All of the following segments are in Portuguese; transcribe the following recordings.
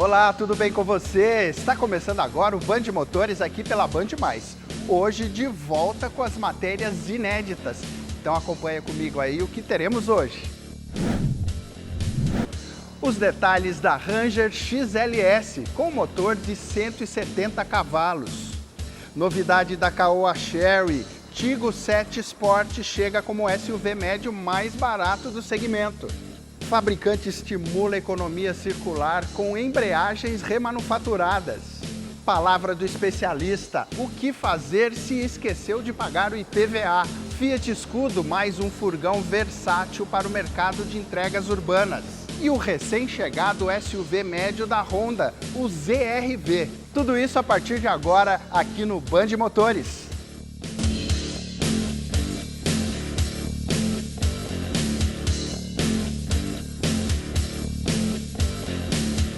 Olá, tudo bem com você? Está começando agora o Band Motores aqui pela Band+. Hoje de volta com as matérias inéditas. Então acompanha comigo aí o que teremos hoje. Os detalhes da Ranger XLS com motor de 170 cavalos. Novidade da Caoa Chery, Tiggo 7 Sport chega como SUV médio mais barato do segmento. Fabricante estimula a economia circular com embreagens remanufaturadas. Palavra do especialista, o que fazer se esqueceu de pagar o IPVA? Fiat Scudo, mais um furgão versátil para o mercado de entregas urbanas. E o recém-chegado SUV médio da Honda, o ZR-V. Tudo isso a partir de agora aqui no Band Motores.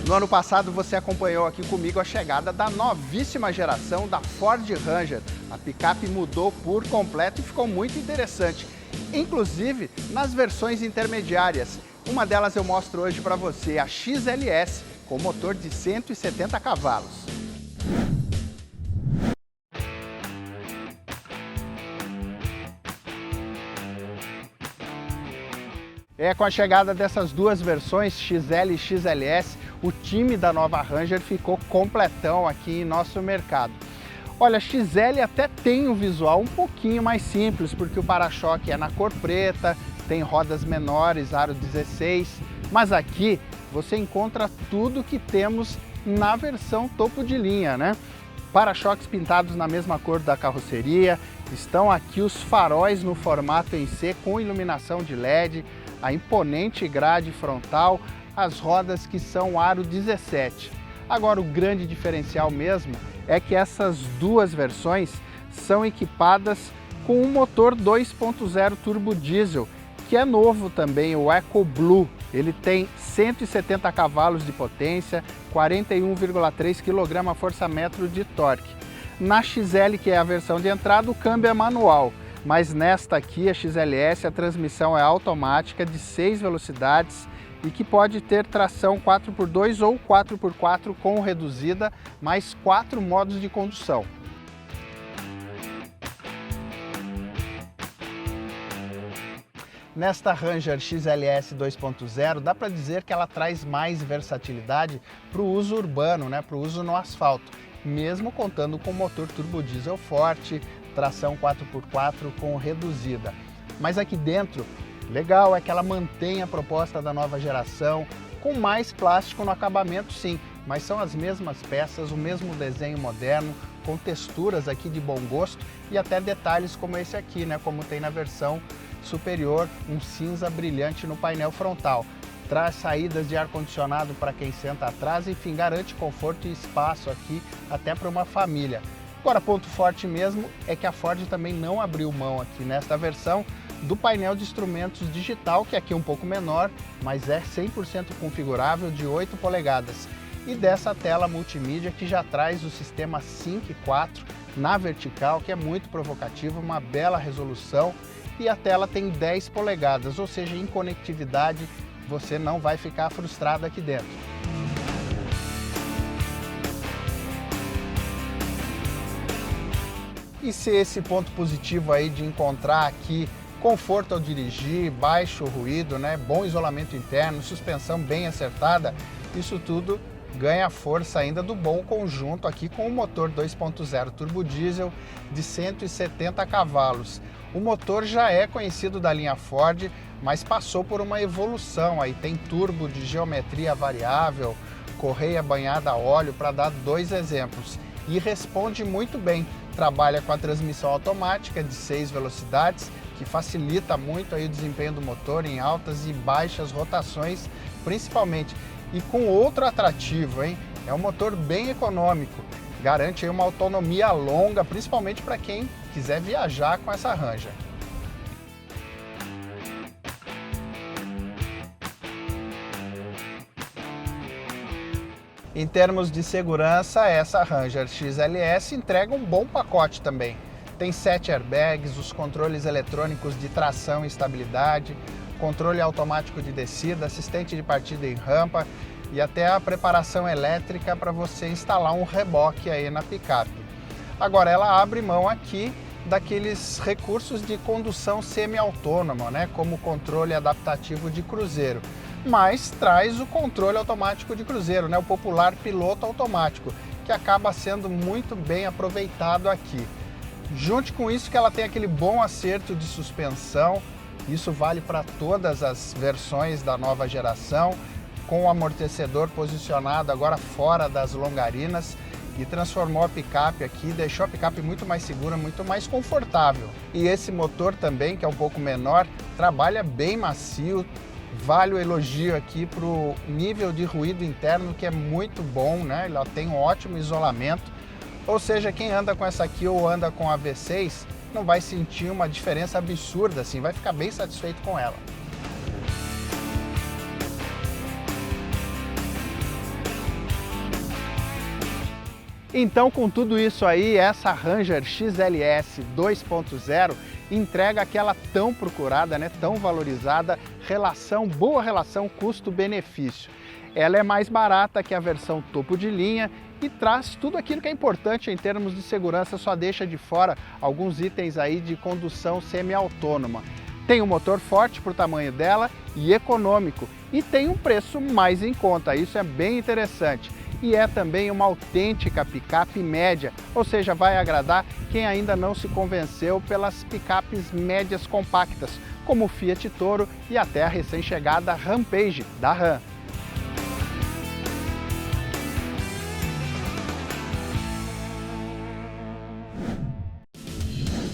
No ano passado você acompanhou aqui comigo a chegada da novíssima geração da Ford Ranger. A picape mudou por completo e ficou muito interessante, inclusive nas versões intermediárias. Uma delas eu mostro hoje para você, a XLS, com motor de 170 cavalos. Com a chegada dessas duas versões, XL e XLS, o time da nova Ranger ficou completão aqui em nosso mercado. Olha, a XL até tem um visual um pouquinho mais simples, porque o para-choque é na cor preta, tem rodas menores, aro 16, mas aqui você encontra tudo que temos na versão topo de linha, né? Para-choques pintados na mesma cor da carroceria, estão aqui os faróis no formato em C com iluminação de LED, a imponente grade frontal, as rodas que são aro 17. Agora o grande diferencial mesmo é que essas duas versões são equipadas com um motor 2.0 turbo diesel, que é novo também, o EcoBlue. Ele tem 170 cavalos de potência, 41,3 kgfm de torque. Na XL, que é a versão de entrada, o câmbio é manual, mas nesta aqui, a XLS, a transmissão é automática de 6 velocidades e que pode ter tração 4x2 ou 4x4 com reduzida, mais 4 modos de condução. Nesta Ranger XLS 2.0, dá para dizer que ela traz mais versatilidade para o uso urbano, né? Para o uso no asfalto, mesmo contando com motor turbo diesel forte, tração 4x4 com reduzida. Mas aqui dentro, legal é que ela mantém a proposta da nova geração, com mais plástico no acabamento sim, mas são as mesmas peças, o mesmo desenho moderno, com texturas aqui de bom gosto e até detalhes como esse aqui, né? Como tem na versão superior, um cinza brilhante no painel frontal. Traz saídas de ar-condicionado para quem senta atrás, enfim, garante conforto e espaço aqui até para uma família. Agora, ponto forte mesmo é que a Ford também não abriu mão aqui nesta versão do painel de instrumentos digital, que aqui é um pouco menor, mas é 100% configurável, de 8 polegadas. E dessa tela multimídia que já traz o sistema Sync 4 na vertical, que é muito provocativo, uma bela resolução. E a tela tem 10 polegadas, ou seja, em conectividade você não vai ficar frustrado aqui dentro. E se esse ponto positivo aí de encontrar aqui conforto ao dirigir, baixo ruído, né, bom isolamento interno, suspensão bem acertada, isso tudo ganha força ainda do bom conjunto aqui com o motor 2.0 turbo diesel de 170 cavalos. O motor já é conhecido da linha Ford, mas passou por uma evolução. Aí tem turbo de geometria variável, correia banhada a óleo, para dar dois exemplos. E responde muito bem. Trabalha com a transmissão automática de 6 velocidades, que facilita muito aí o desempenho do motor em altas e baixas rotações, principalmente. E com outro atrativo, hein? É um motor bem econômico, garante aí uma autonomia longa, principalmente para quem quiser viajar com essa Ranger. Em termos de segurança, essa Ranger XLS entrega um bom pacote também. Tem 7 airbags, os controles eletrônicos de tração e estabilidade, controle automático de descida, assistente de partida em rampa e até a preparação elétrica para você instalar um reboque aí na picape. Agora, ela abre mão aqui daqueles recursos de condução semi-autônoma, né, como o controle adaptativo de cruzeiro, mas traz o controle automático de cruzeiro, né, o popular piloto automático, que acaba sendo muito bem aproveitado aqui. Junto com isso que ela tem aquele bom acerto de suspensão, isso vale para todas as versões da nova geração, com o amortecedor posicionado agora fora das longarinas, e transformou a picape aqui, deixou a picape muito mais segura, muito mais confortável. E esse motor também, que é um pouco menor, trabalha bem macio, vale o elogio aqui para o nível de ruído interno, que é muito bom, né? Ela tem um ótimo isolamento, ou seja, quem anda com essa aqui ou anda com a V6 não vai sentir uma diferença absurda, assim, vai ficar bem satisfeito com ela. Então, com tudo isso aí, essa Ranger XLS 2.0 entrega aquela tão procurada, né, tão valorizada boa relação custo-benefício. Ela é mais barata que a versão topo de linha e traz tudo aquilo que é importante em termos de segurança, só deixa de fora alguns itens aí de condução semi-autônoma. Tem um motor forte para o tamanho dela e econômico, e tem um preço mais em conta, isso é bem interessante. E é também uma autêntica picape média, ou seja, vai agradar quem ainda não se convenceu pelas picapes médias compactas, como o Fiat Toro e até a recém-chegada Rampage, da Ram.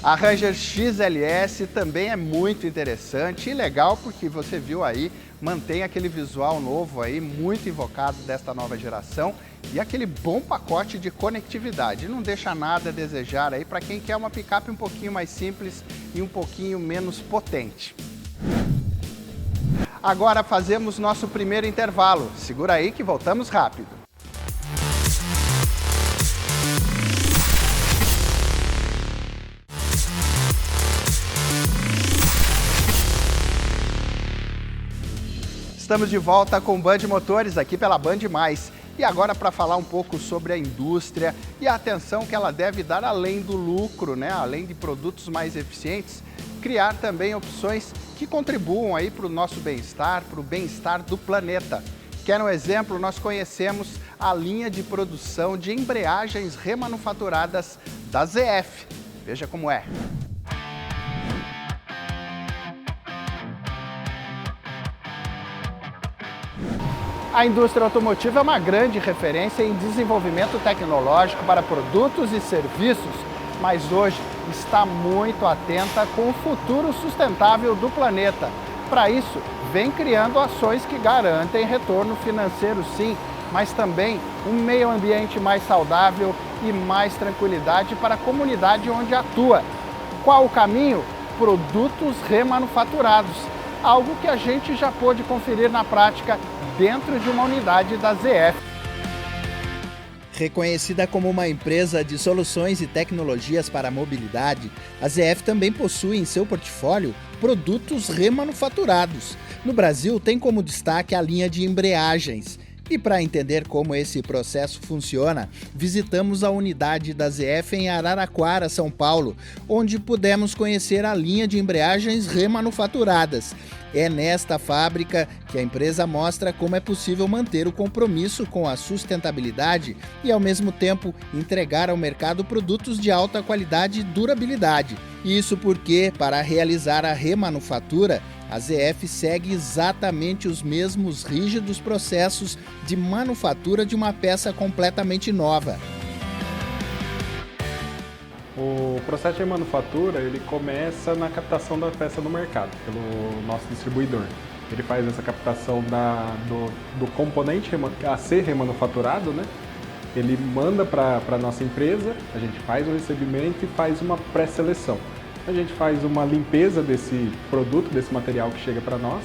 A Ranger XLS também é muito interessante e legal porque você viu aí, mantém aquele visual novo aí, muito invocado desta nova geração e aquele bom pacote de conectividade. Não deixa nada a desejar aí para quem quer uma picape um pouquinho mais simples e um pouquinho menos potente. Agora fazemos nosso primeiro intervalo. Segura aí que voltamos rápido. Estamos de volta com Band Motores aqui pela Band+. E agora para falar um pouco sobre a indústria e a atenção que ela deve dar além do lucro, né? Além de produtos mais eficientes, criar também opções que contribuam aí para o nosso bem-estar, para o bem-estar do planeta. Quer um exemplo? Nós conhecemos a linha de produção de embreagens remanufaturadas da ZF. Veja como é. A indústria automotiva é uma grande referência em desenvolvimento tecnológico para produtos e serviços, mas hoje está muito atenta com o futuro sustentável do planeta. Para isso, vem criando ações que garantem retorno financeiro sim, mas também um meio ambiente mais saudável e mais tranquilidade para a comunidade onde atua. Qual o caminho? Produtos remanufaturados, algo que a gente já pôde conferir na prática dentro de uma unidade da ZF. Reconhecida como uma empresa de soluções e tecnologias para a mobilidade, a ZF também possui em seu portfólio produtos remanufaturados. No Brasil, tem como destaque a linha de embreagens. E para entender como esse processo funciona, visitamos a unidade da ZF em Araraquara, São Paulo, onde pudemos conhecer a linha de embreagens remanufaturadas. É nesta fábrica que a empresa mostra como é possível manter o compromisso com a sustentabilidade e, ao mesmo tempo, entregar ao mercado produtos de alta qualidade e durabilidade. Isso porque, para realizar a remanufatura, a ZF segue exatamente os mesmos rígidos processos de manufatura de uma peça completamente nova. O processo de manufatura ele começa na captação da peça no mercado, pelo nosso distribuidor. Ele faz essa captação do componente a ser remanufaturado, né? Ele manda para a nossa empresa, a gente faz o recebimento e faz uma pré-seleção. A gente faz uma limpeza desse produto, desse material que chega para nós,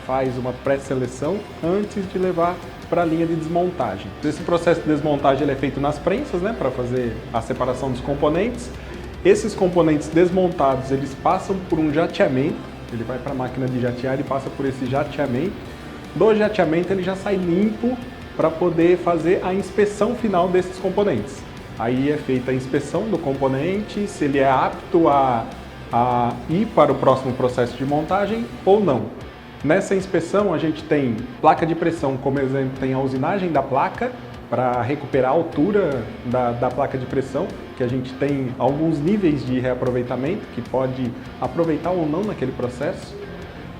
faz uma pré-seleção antes de levar para a linha de desmontagem. Esse processo de desmontagem ele é feito nas prensas, né, para fazer a separação dos componentes. Esses componentes desmontados, eles passam por um jateamento, ele vai para a máquina de jatear e passa por esse jateamento, do jateamento ele já sai limpo para poder fazer a inspeção final desses componentes. Aí é feita a inspeção do componente, se ele é apto a ir para o próximo processo de montagem ou não. Nessa inspeção a gente tem placa de pressão, como exemplo, tem a usinagem da placa para recuperar a altura da placa de pressão, que a gente tem alguns níveis de reaproveitamento, que pode aproveitar ou não naquele processo.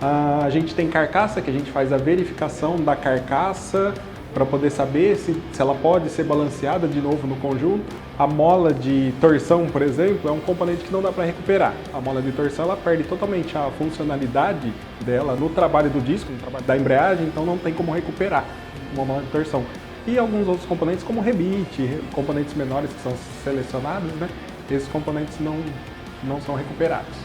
A gente tem carcaça, que a gente faz a verificação da carcaça para poder saber se ela pode ser balanceada de novo no conjunto. A mola de torção, por exemplo, é um componente que não dá para recuperar. A mola de torção ela perde totalmente a funcionalidade dela no trabalho do disco, no trabalho da embreagem, então não tem como recuperar uma mola de torção. E alguns outros componentes, como rebite, componentes menores que são selecionados, né? Esses componentes não são recuperados.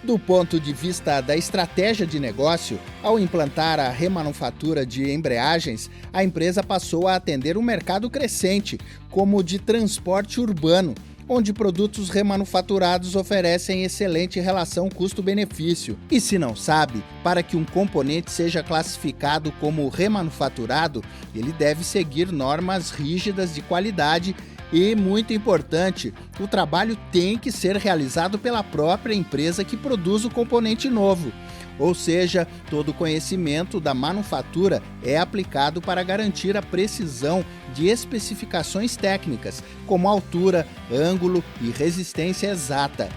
Do ponto de vista da estratégia de negócio, ao implantar a remanufatura de embreagens, a empresa passou a atender um mercado crescente, como o de transporte urbano, onde produtos remanufaturados oferecem excelente relação custo-benefício. E se não sabe, para que um componente seja classificado como remanufaturado, ele deve seguir normas rígidas de qualidade e, muito importante, o trabalho tem que ser realizado pela própria empresa que produz o componente novo. Ou seja, todo o conhecimento da manufatura é aplicado para garantir a precisão de especificações técnicas, como altura, ângulo e resistência exata.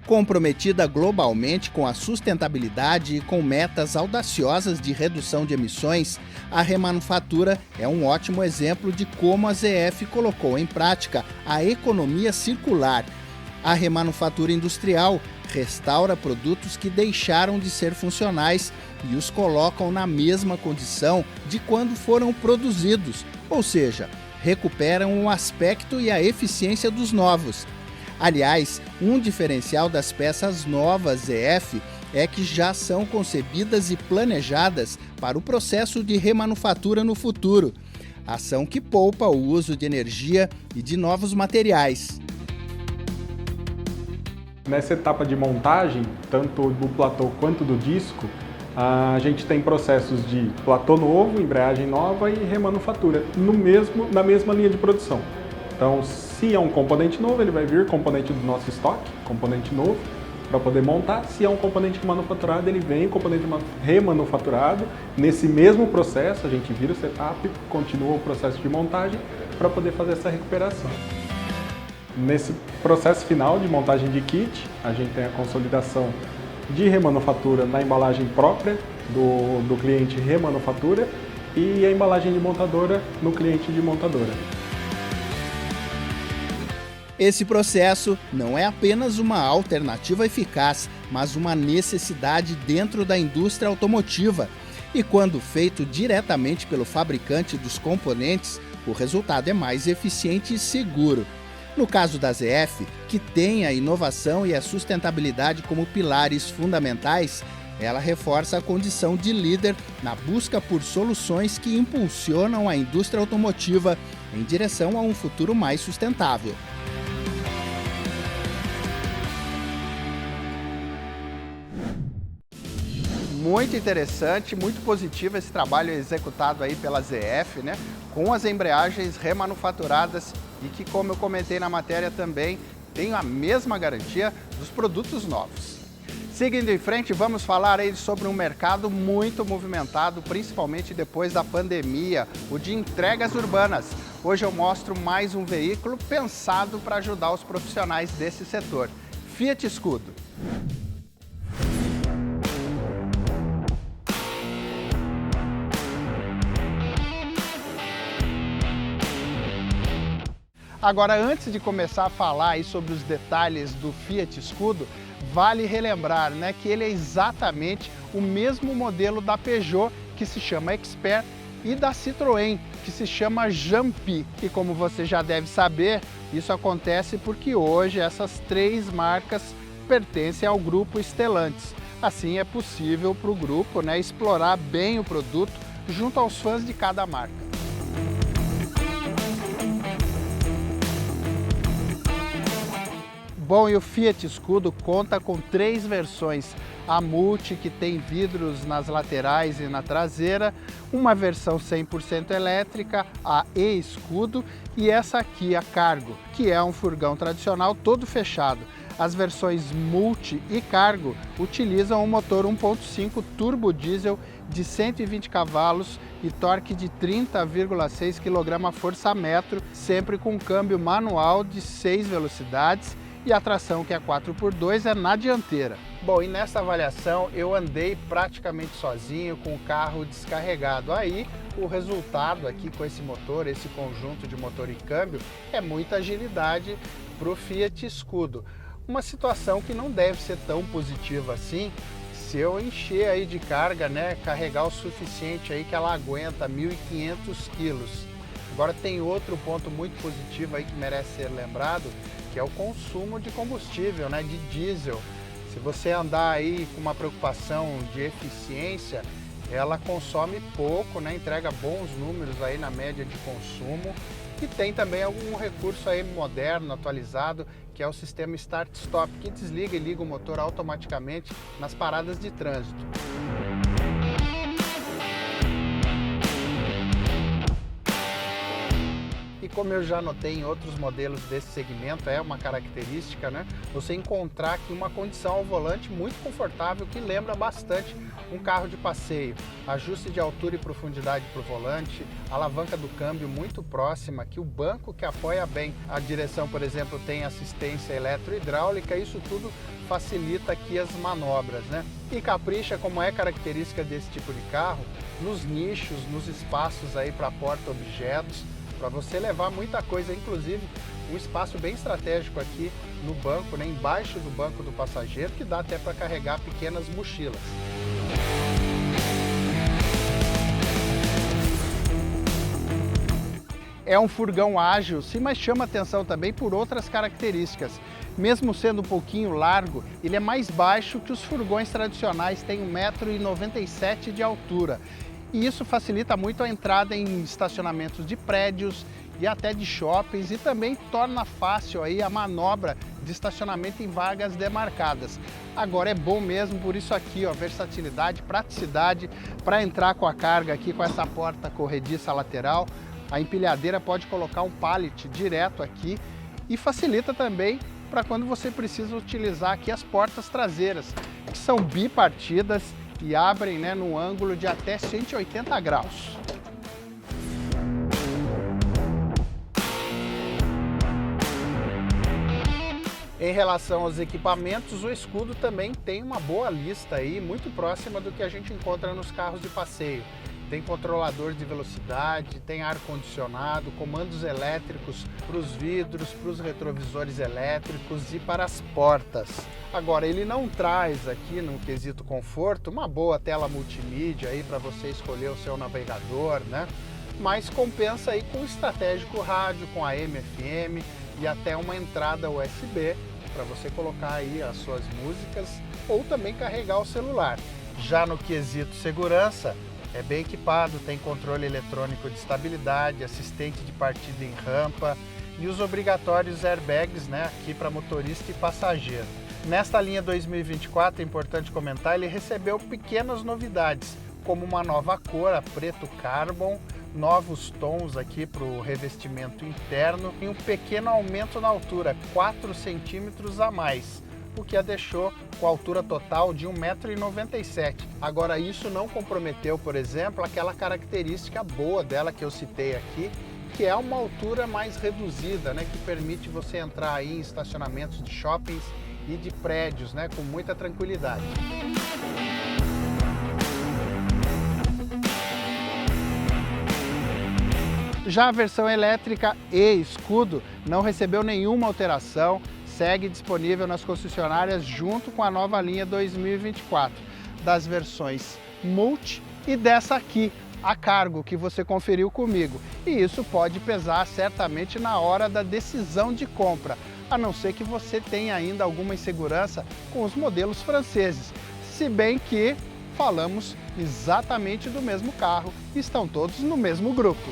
Comprometida globalmente com a sustentabilidade e com metas audaciosas de redução de emissões, a remanufatura é um ótimo exemplo de como a ZF colocou em prática a economia circular. A remanufatura industrial restaura produtos que deixaram de ser funcionais e os colocam na mesma condição de quando foram produzidos, ou seja, recuperam o aspecto e a eficiência dos novos. Aliás, um diferencial das peças novas ZF é que já são concebidas e planejadas para o processo de remanufatura no futuro, ação que poupa o uso de energia e de novos materiais. Nessa etapa de montagem, tanto do platô quanto do disco, a gente tem processos de platô novo, embreagem nova e remanufatura, na mesma linha de produção. Então, se é um componente novo, ele vai vir componente do nosso estoque, componente novo, para poder montar. Se é um componente manufaturado, ele vem componente remanufaturado. Nesse mesmo processo, a gente vira o setup, continua o processo de montagem para poder fazer essa recuperação. Nesse processo final de montagem de kit, a gente tem a consolidação de remanufatura na embalagem própria do cliente remanufatura e a embalagem de montadora no cliente de montadora. Esse processo não é apenas uma alternativa eficaz, mas uma necessidade dentro da indústria automotiva. E quando feito diretamente pelo fabricante dos componentes, o resultado é mais eficiente e seguro. No caso da ZF, que tem a inovação e a sustentabilidade como pilares fundamentais, ela reforça a condição de líder na busca por soluções que impulsionam a indústria automotiva em direção a um futuro mais sustentável. Muito interessante, muito positivo esse trabalho executado aí pela ZF, né? Com as embreagens remanufaturadas e que, como eu comentei na matéria também, tem a mesma garantia dos produtos novos. Seguindo em frente, vamos falar aí sobre um mercado muito movimentado, principalmente depois da pandemia, o de entregas urbanas. Hoje eu mostro mais um veículo pensado para ajudar os profissionais desse setor, Fiat Scudo. Agora, antes de começar a falar aí sobre os detalhes do Fiat Scudo, vale relembrar, né, que ele é exatamente o mesmo modelo da Peugeot, que se chama Expert, e da Citroën, que se chama Jumpy. E como você já deve saber, isso acontece porque hoje essas três marcas pertencem ao grupo Stellantis. Assim é possível para o grupo, né, explorar bem o produto junto aos fãs de cada marca. Bom, e o Fiat Scudo conta com 3 versões. A Multi, que tem vidros nas laterais e na traseira, uma versão 100% elétrica, a E-Scudo, e essa aqui, a Cargo, que é um furgão tradicional todo fechado. As versões Multi e Cargo utilizam um motor 1.5 turbo diesel de 120 cavalos e torque de 30,6 kgfm, sempre com câmbio manual de 6 velocidades e a tração, que é 4x2, é na dianteira. Bom, e nessa avaliação eu andei praticamente sozinho com o carro descarregado. Aí o resultado aqui com esse motor, esse conjunto de motor e câmbio, é muita agilidade para o Fiat Scudo. Uma situação que não deve ser tão positiva assim se eu encher aí de carga, né, carregar o suficiente aí que ela aguenta 1.500 quilos. Agora tem outro ponto muito positivo aí que merece ser lembrado, que é o consumo de combustível, né, de diesel. Se você andar aí com uma preocupação de eficiência, ela consome pouco, né, entrega bons números aí na média de consumo. E tem também algum recurso aí moderno, atualizado, que é o sistema Start-Stop, que desliga e liga o motor automaticamente nas paradas de trânsito. E como eu já notei em outros modelos desse segmento, é uma característica, né? Você encontrar aqui uma condição ao volante muito confortável, que lembra bastante um carro de passeio. Ajuste de altura e profundidade para o volante, alavanca do câmbio muito próxima, que o banco que apoia bem a direção, por exemplo, tem assistência eletrohidráulica, isso tudo facilita aqui as manobras, né? E capricha, como é característica desse tipo de carro, nos nichos, nos espaços aí para porta-objetos, para você levar muita coisa, inclusive um espaço bem estratégico aqui no banco, né, embaixo do banco do passageiro, que dá até para carregar pequenas mochilas. É um furgão ágil, sim, mas chama atenção também por outras características. Mesmo sendo um pouquinho largo, ele é mais baixo que os furgões tradicionais, tem 1,97 m de altura. E isso facilita muito a entrada em estacionamentos de prédios e até de shoppings, e também torna fácil aí a manobra de estacionamento em vagas demarcadas. Agora é bom mesmo por isso aqui, ó, versatilidade, praticidade para entrar com a carga aqui com essa porta corrediça lateral. A empilhadeira pode colocar um pallet direto aqui e facilita também para quando você precisa utilizar aqui as portas traseiras, que são bipartidas e abrem, né, num ângulo de até 180 graus. Em relação aos equipamentos, o Scudo também tem uma boa lista aí, muito próxima do que a gente encontra nos carros de passeio. Tem controlador de velocidade, tem ar-condicionado, comandos elétricos para os vidros, para os retrovisores elétricos e para as portas. Agora, ele não traz aqui no quesito conforto uma boa tela multimídia aí para você escolher o seu navegador, né? Mas compensa aí com o estratégico rádio, com AM, FM e até uma entrada USB para você colocar aí as suas músicas ou também carregar o celular. Já no quesito segurança, é bem equipado, tem controle eletrônico de estabilidade, assistente de partida em rampa e os obrigatórios airbags, né, aqui para motorista e passageiro. Nesta linha 2024, é importante comentar, ele recebeu pequenas novidades, como uma nova cor, a preto carbon, novos tons aqui para o revestimento interno e um pequeno aumento na altura, 4 centímetros a mais, o que a deixou com a altura total de 1,97 m. Agora, isso não comprometeu, por exemplo, aquela característica boa dela que eu citei aqui, que é uma altura mais reduzida, né, que permite você entrar aí em estacionamentos de shoppings e de prédios, né, com muita tranquilidade. Já a versão elétrica E-Scudo não recebeu nenhuma alteração, segue disponível nas concessionárias junto com a nova linha 2024, das versões Multi e dessa aqui, a Cargo, que você conferiu comigo. E isso pode pesar certamente na hora da decisão de compra, a não ser que você tenha ainda alguma insegurança com os modelos franceses, se bem que falamos exatamente do mesmo carro e estão todos no mesmo grupo.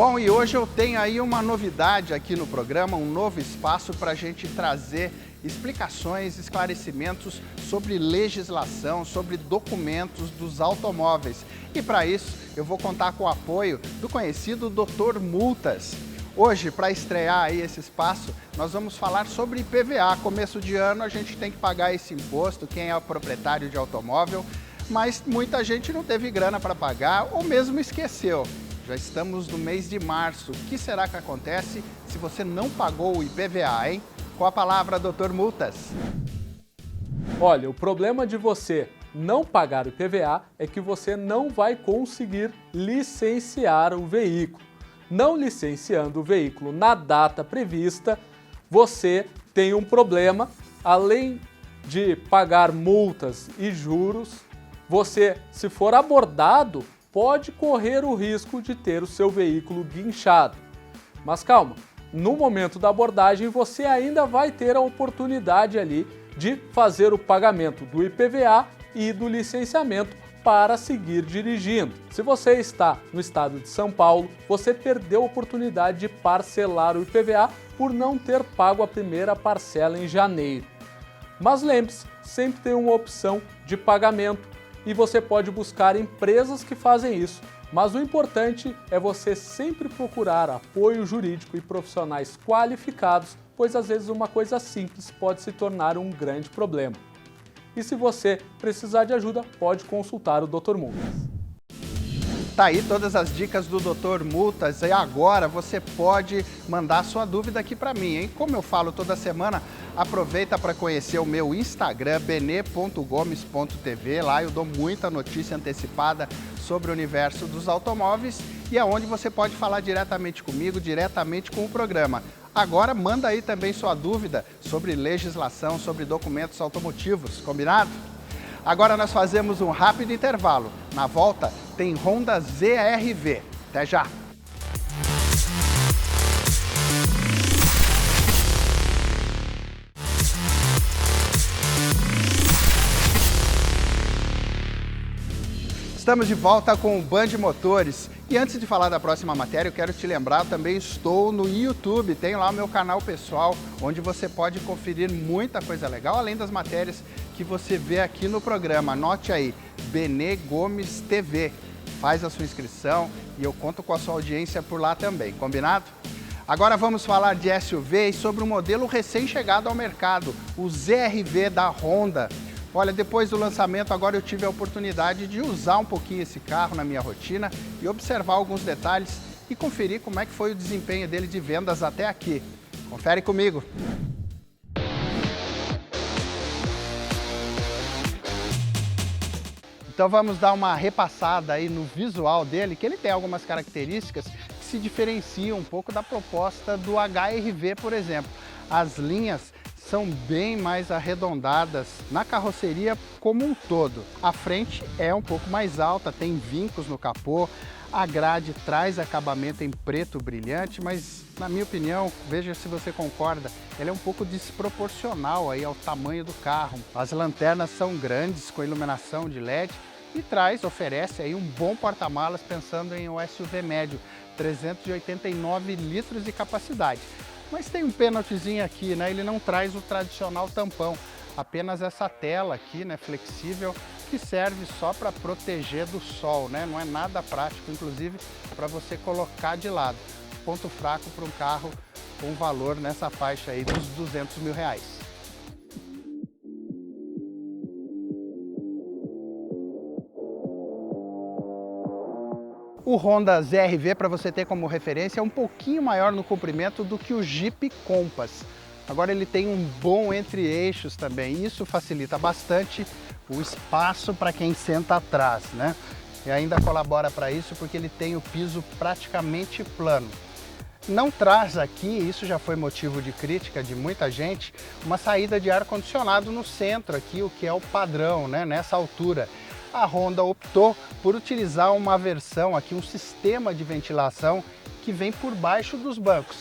Bom, e hoje eu tenho aí uma novidade aqui no programa, um novo espaço para a gente trazer explicações, esclarecimentos sobre legislação, sobre documentos dos automóveis. E para isso eu vou contar com o apoio do conhecido Dr. Multas. Hoje, para estrear aí esse espaço, nós vamos falar sobre IPVA. Começo de ano a gente tem que pagar esse imposto, quem é o proprietário de automóvel, mas muita gente não teve grana para pagar ou mesmo esqueceu. Já estamos no mês de março. O que será que acontece se você não pagou o IPVA, hein? Com a palavra, Dr. Multas. Olha, o problema de você não pagar o IPVA é que você não vai conseguir licenciar o veículo. Não licenciando o veículo na data prevista, você tem um problema. Além de pagar multas e juros, você, se for abordado, pode correr o risco de ter o seu veículo guinchado. Mas calma, no momento da abordagem você ainda vai ter a oportunidade ali de fazer o pagamento do IPVA e do licenciamento para seguir dirigindo. Se você está no estado de São Paulo, você perdeu a oportunidade de parcelar o IPVA por não ter pago a primeira parcela em janeiro. Mas lembre-se, sempre tem uma opção de pagamento e você pode buscar empresas que fazem isso. Mas o importante é você sempre procurar apoio jurídico e profissionais qualificados, pois às vezes uma coisa simples pode se tornar um grande problema. E se você precisar de ajuda, pode consultar o Dr. Multas. Tá aí todas as dicas do Dr. Multas e agora você pode mandar sua dúvida aqui para mim, hein? Como eu falo toda semana, aproveita para conhecer o meu Instagram, bene.gomes.tv. Lá eu dou muita notícia antecipada sobre o universo dos automóveis e é onde você pode falar diretamente comigo, diretamente com o programa. Agora manda aí também sua dúvida sobre legislação, sobre documentos automotivos, combinado? Agora nós fazemos um rápido intervalo. Na volta tem Honda ZR-V. Até já! Estamos de volta com o Band Motores. E antes de falar da próxima matéria, eu quero te lembrar, também estou no YouTube, tem lá o meu canal pessoal, onde você pode conferir muita coisa legal, além das matérias que você vê aqui no programa. Anote aí, Bene Gomes TV. Faz a sua inscrição e eu conto com a sua audiência por lá também, combinado? Agora vamos falar de SUV e sobre um modelo recém-chegado ao mercado, o ZR-V da Honda. Olha, depois do lançamento, agora eu tive a oportunidade de usar um pouquinho esse carro na minha rotina e observar alguns detalhes e conferir como é que foi o desempenho dele de vendas até aqui. Confere comigo! Então vamos dar uma repassada aí no visual dele, que ele tem algumas características que se diferenciam um pouco da proposta do HR-V, por exemplo. As linhas são bem mais arredondadas na carroceria como um todo. A frente é um pouco mais alta, tem vincos no capô, a grade traz acabamento em preto brilhante, mas na minha opinião, veja se você concorda, ela é um pouco desproporcional aí ao tamanho do carro. As lanternas são grandes, com iluminação de LED e oferece aí um bom porta-malas pensando em um SUV médio, 389 litros de capacidade. Mas tem um pênaltizinho aqui, né? Ele não traz o tradicional tampão, apenas essa tela aqui, né, flexível, que serve só para proteger do sol, né? Não é nada prático, inclusive para você colocar de lado. Ponto fraco para um carro com valor nessa faixa aí dos R$200 mil. O Honda ZR-V, para você ter como referência, é um pouquinho maior no comprimento do que o Jeep Compass. Agora ele tem um bom entre-eixos também, isso facilita bastante o espaço para quem senta atrás, né? E ainda colabora para isso porque ele tem o piso praticamente plano. Não traz aqui, isso já foi motivo de crítica de muita gente, uma saída de ar-condicionado no centro aqui, o que é o padrão, né, nessa altura. A Honda optou por utilizar uma versão aqui, um sistema de ventilação que vem por baixo dos bancos,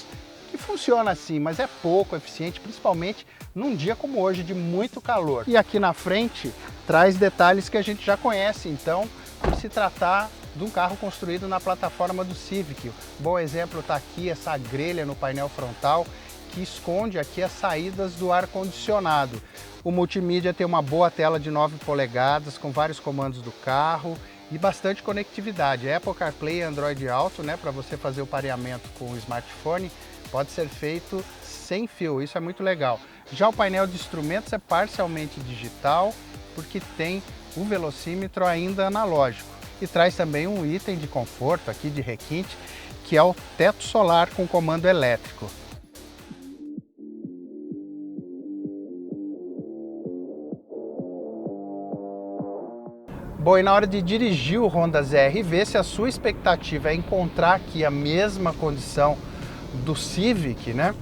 que funciona assim, mas é pouco eficiente, principalmente num dia como hoje, de muito calor. E aqui na frente traz detalhes que a gente já conhece, então, por se tratar de um carro construído na plataforma do Civic. Bom exemplo está aqui essa grelha no painel frontal que esconde aqui as saídas do ar-condicionado. O multimídia tem uma boa tela de 9 polegadas com vários comandos do carro e bastante conectividade. Apple CarPlay e Android Auto, né, para você fazer o pareamento com o smartphone, pode ser feito sem fio, isso é muito legal. Já o painel de instrumentos é parcialmente digital, porque tem o velocímetro ainda analógico. E traz também um item de conforto aqui de requinte, que é o teto solar com comando elétrico. Bom, e na hora de dirigir o Honda ZR-V, se a sua expectativa é encontrar aqui a mesma condição do Civic, né?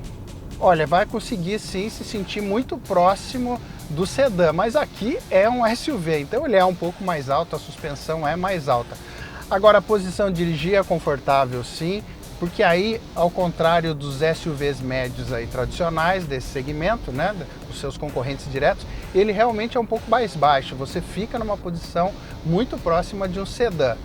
Olha, vai conseguir sim se sentir muito próximo do sedã, mas aqui é um SUV, então ele é um pouco mais alto, a suspensão é mais alta. Agora a posição de dirigir é confortável sim, porque aí, ao contrário dos SUVs médios aí tradicionais desse segmento, né, os seus concorrentes diretos, ele realmente é um pouco mais baixo, você fica numa posição muito próxima de um sedã.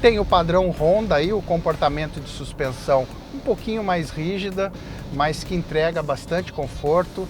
Tem o padrão Honda aí, o comportamento de suspensão um pouquinho mais rígida, mas que entrega bastante conforto.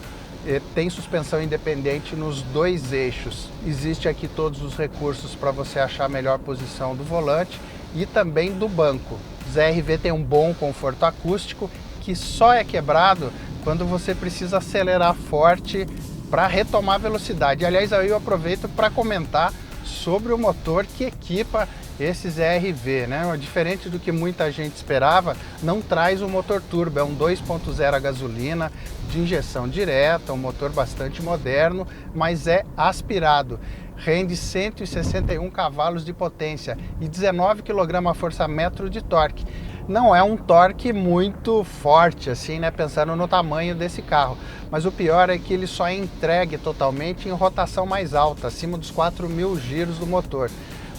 Tem suspensão independente nos dois eixos. Existe aqui todos os recursos para você achar a melhor posição do volante e também do banco. O ZR-V tem um bom conforto acústico que só é quebrado quando você precisa acelerar forte para retomar velocidade. Aliás, aí eu aproveito para comentar sobre o motor que equipa esse ZR-V, né? Diferente do que muita gente esperava, não traz o motor turbo, é um 2.0 a gasolina de injeção direta, um motor bastante moderno, mas é aspirado. Rende 161 cavalos de potência e 19 kgfm de torque. Não é um torque muito forte, assim, né? Pensando no tamanho desse carro. Mas o pior é que ele só é entregue totalmente em rotação mais alta, acima dos 4.000 giros do motor.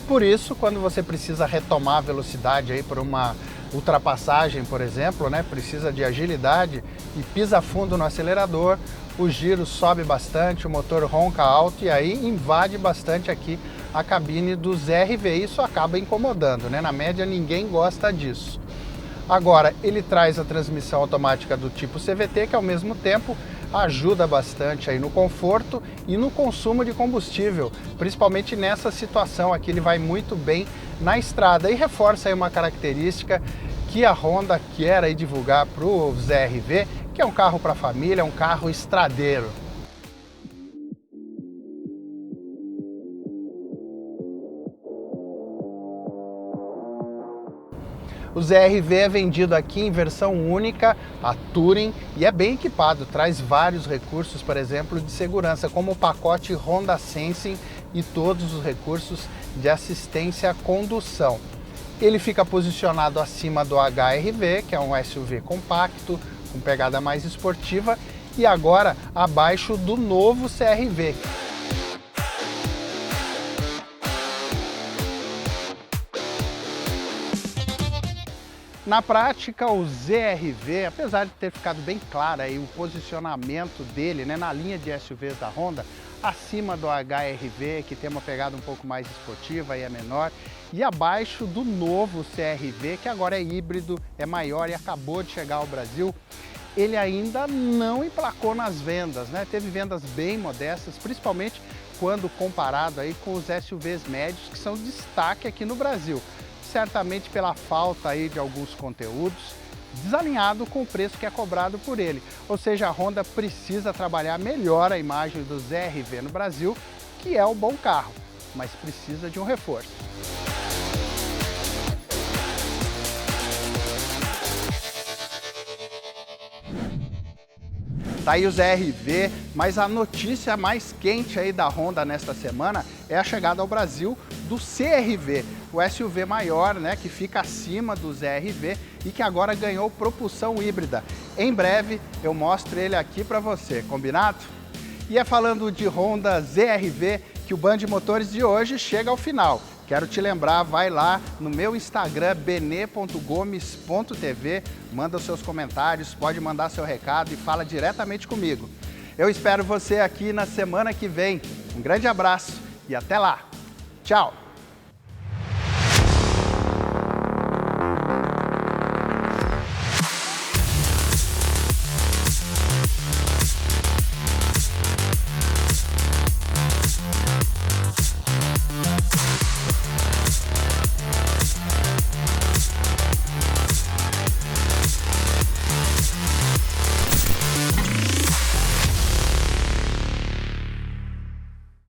Por isso, quando você precisa retomar a velocidade aí por uma ultrapassagem, por exemplo, né, precisa de agilidade e pisa fundo no acelerador, o giro sobe bastante, o motor ronca alto e aí invade bastante aqui a cabine do ZR-V. Isso acaba incomodando, né? Na média ninguém gosta disso. Agora, ele traz a transmissão automática do tipo CVT, que ao mesmo tempo ajuda bastante aí no conforto e no consumo de combustível, principalmente nessa situação aqui, ele vai muito bem na estrada e reforça aí uma característica que a Honda quer aí divulgar para o ZR-V, que é um carro para família, um carro estradeiro. O ZR-V é vendido aqui em versão única, a Touring, e é bem equipado, traz vários recursos, por exemplo, de segurança, como o pacote Honda Sensing e todos os recursos de assistência à condução. Ele fica posicionado acima do HR-V, que é um SUV compacto, com pegada mais esportiva, e agora abaixo do novo CR-V. Na prática, o ZR-V, apesar de ter ficado bem claro aí o posicionamento dele, né, na linha de SUVs da Honda, acima do HR-V, que tem uma pegada um pouco mais esportiva e é menor, e abaixo do novo CR-V, que agora é híbrido, é maior e acabou de chegar ao Brasil, ele ainda não emplacou nas vendas, né? Teve vendas bem modestas, principalmente quando comparado aí com os SUVs médios, que são destaque aqui no Brasil. Certamente pela falta aí de alguns conteúdos, desalinhado com o preço que é cobrado por ele. Ou seja, a Honda precisa trabalhar melhor a imagem do ZR-V no Brasil, que é um bom carro, mas precisa de um reforço. Tá aí o ZR-V, mas a notícia mais quente aí da Honda nesta semana é a chegada ao Brasil do CR-V, o SUV maior, né, que fica acima do ZR-V e que agora ganhou propulsão híbrida. Em breve eu mostro ele aqui para você, combinado? E é falando de Honda ZR-V que o Band Motores de hoje chega ao final. Quero te lembrar, vai lá no meu Instagram, bene.gomes.tv, manda os seus comentários, pode mandar seu recado e fala diretamente comigo. Eu espero você aqui na semana que vem. Um grande abraço e até lá. Tchau!